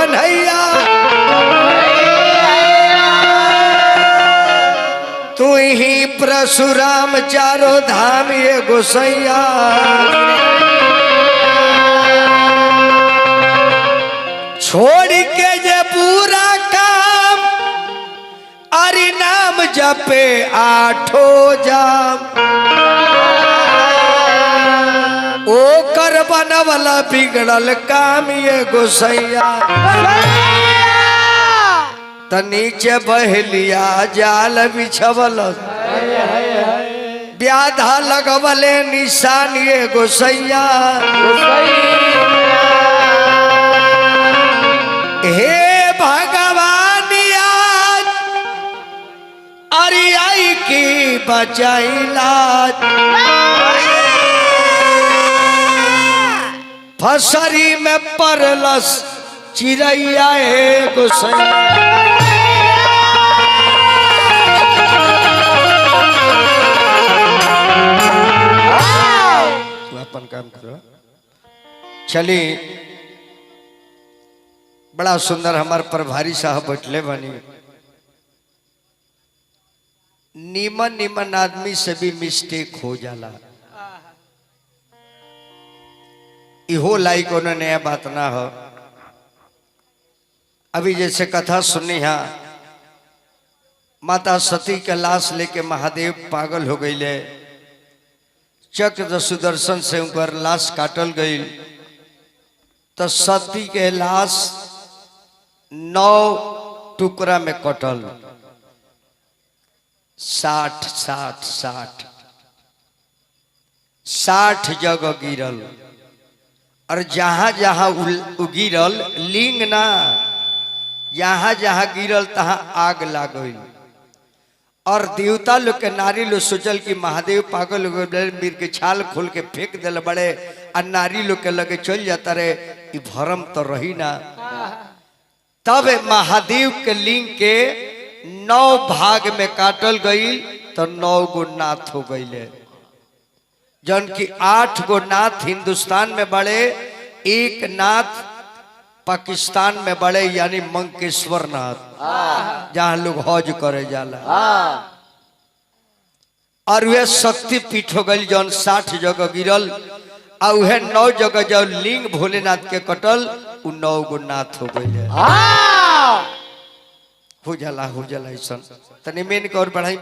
कन्हैया तू ही परशुराम चारों धाम ये गोसैया छोड़ के जे पूरा काम अरि नाम जपे आठो जाम ओ कर बनवला बिगड़ल काम ये गोसैया त नीचे बहलिया जाल बिछवल व्याधा लगवले निशान ये गोसैया हे भगवान आज अरियाई की बचाइला फसरी में परलस चिड़ैया गोसैया अपन काम करो। चली बड़ा सुंदर हमार प्रभारी साहब बैठले बनी नीमन नीमन आदमी से भी मिस्टेक हो जाला इहो लाइक उन्हें नया बात ना हो। अभी जैसे कथा सुनी है माता सती के लाश लेके महादेव पागल हो गई ले चक्र सुदर्शन से उनकर लाश काटल गई तो सती के लाश 9 टुकड़ा में कटल 60 जगह गिरल और जहां जहां गिरल लिंग ना जहां जहां गिरल तहां आग लाग गई और देवता लोग के नारी लोग सोचल कि महादेव पागल हो गए मीर के छाल खोल के फेंक दिल बड़े और नारी लोग के लगे चल जाता रहे भरम तो रही ना। तब महादेव के लिंग के 9 भाग में काटल गई तो 9 गो नाथ हो गई जन की 8 गो नाथ हिंदुस्तान में बड़े 1 नाथ पाकिस्तान में बड़े यानी मंकेश्वर नाथ जहां लोग हज करे जाला और वह शक्ति पीठ हो गई जौन 60 जगह गिरल और वह 9 जगह जो लिंग भोलेनाथ के कटल उ 9 गो नाथ हो गई हो जाला ऐसा तनी मेन के और बढ़ाई।